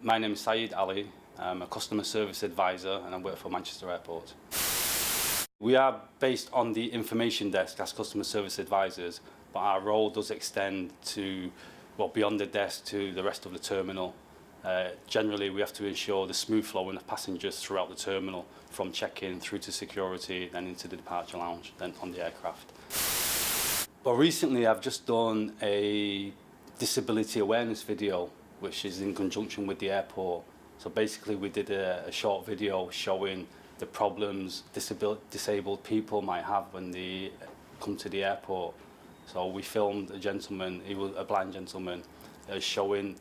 My name is Syed Ali. I'm a customer service advisor and I work for Manchester Airport. We are based on the information desk as customer service advisors, but our role does extend to, well, beyond the desk to the rest of the terminal. Generally, we have to ensure the smooth flowing of passengers throughout the terminal, from check-in through to security, then into the departure lounge, then on the aircraft. But recently, I've just done a disability awareness video, which is in conjunction with the airport. So basically, we did a short video showing the problems disabled people might have when they come to the airport. So we filmed a gentleman, he was a blind gentleman, showing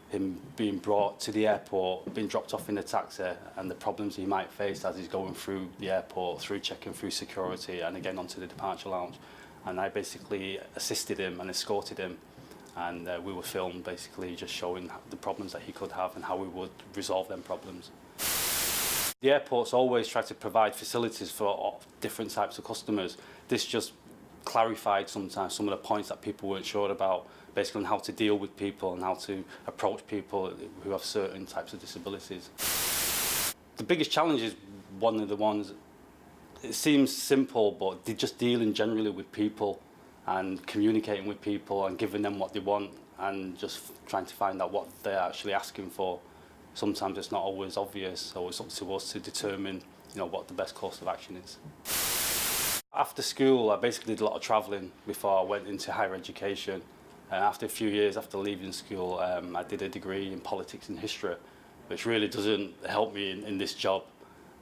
him being brought to the airport, being dropped off in a taxi, and the problems he might face as he's going through the airport, through checking through security, and again onto the departure lounge. And I basically assisted him and escorted him, and we were filmed basically just showing the problems that he could have and how we would resolve them problems. The airports always try to provide facilities for different types of customers. This just clarified sometimes some of the points that people weren't sure about, basically on how to deal with people and how to approach people who have certain types of disabilities. The biggest challenge is one of the ones, it seems simple, but just dealing generally with people and communicating with people and giving them what they want and just trying to find out what they're actually asking for. Sometimes it's not always obvious, so it's up to us to determine, what the best course of action is. After school, I basically did a lot of travelling before I went into higher education. And after a few years after leaving school, I did a degree in politics and history, which really doesn't help me in this job,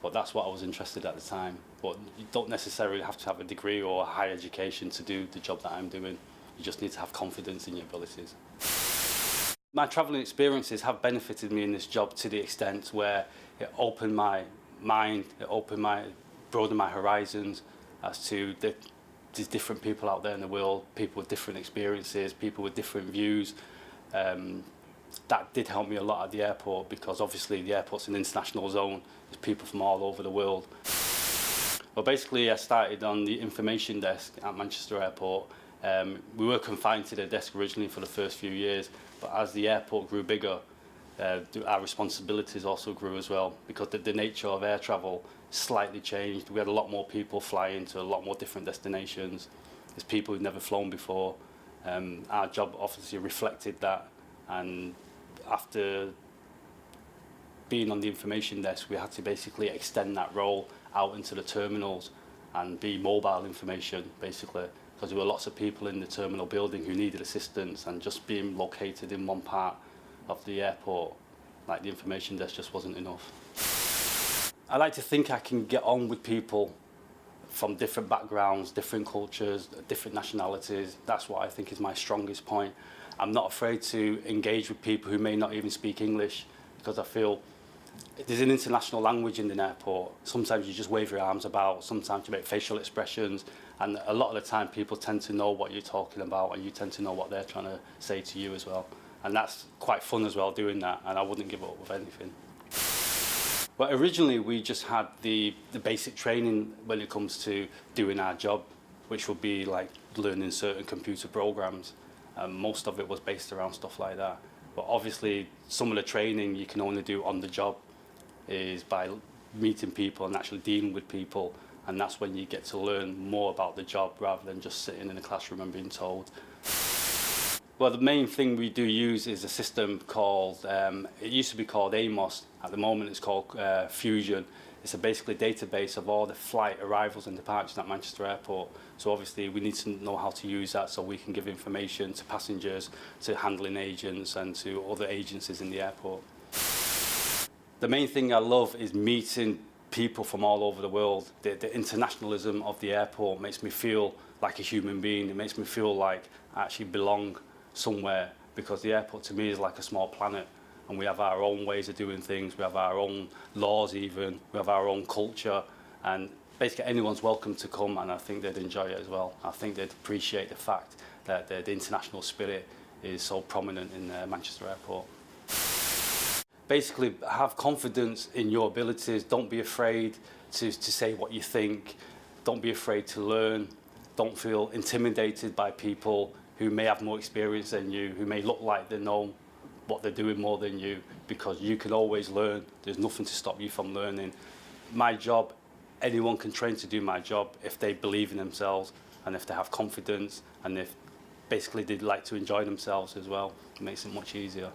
but that's what I was interested in at the time. But you don't necessarily have to have a degree or a higher education to do the job that I'm doing. You just need to have confidence in your abilities. My travelling experiences have benefited me in this job to the extent where it opened my mind, broadened my horizons as to there's different people out there in the world, people with different experiences, people with different views. That did help me a lot at the airport because obviously the airport's an international zone. There's people from all over the world. Well, basically I started on the information desk at Manchester Airport. We were confined to the desk originally for the first few years, but as the airport grew bigger, our responsibilities also grew as well because the nature of air travel slightly changed. We had a lot more people flying to a lot more different destinations. There's people who'd never flown before. Our job obviously reflected that, and after being on the information desk, we had to basically extend that role out into the terminals and be mobile information basically, because there were lots of people in the terminal building who needed assistance, and just being located in one part of the airport, like the information desk, just wasn't enough. I like to think I can get on with people from different backgrounds, different cultures, different nationalities. That's what I think is my strongest point. I'm not afraid to engage with people who may not even speak English, because I feel there's an international language in an airport. Sometimes you just wave your arms about, sometimes you make facial expressions, and a lot of the time people tend to know what you're talking about and you tend to know what they're trying to say to you as well. And that's quite fun as well, doing that, and I wouldn't give up with anything. But originally we just had the basic training when it comes to doing our job, which would be like learning certain computer programs. Most of it was based around stuff like that. But obviously some of the training you can only do on the job is by meeting people and actually dealing with people, and that's when you get to learn more about the job rather than just sitting in a classroom and being told. Well, the main thing we do use is a system called, it used to be called AMOS. At the moment it's called Fusion. It's a basically database of all the flight arrivals and departures at Manchester Airport. So obviously we need to know how to use that so we can give information to passengers, to handling agents and to other agencies in the airport. The main thing I love is meeting people from all over the world. The internationalism of the airport makes me feel like a human being. It makes me feel like I actually belong somewhere, because the airport to me is like a small planet, and we have our own ways of doing things, we have our own laws even, we have our own culture, and basically anyone's welcome to come, and I think they'd enjoy it as well. I think they'd appreciate the fact that the international spirit is so prominent in Manchester Airport. Basically, have confidence in your abilities. Don't be afraid to say what you think. Don't be afraid to learn. Don't feel intimidated by people who may have more experience than you, who may look like they know what they're doing more than you, because you can always learn. There's nothing to stop you from learning. My job, anyone can train to do my job if they believe in themselves and if they have confidence and if basically they'd like to enjoy themselves as well. It makes it much easier.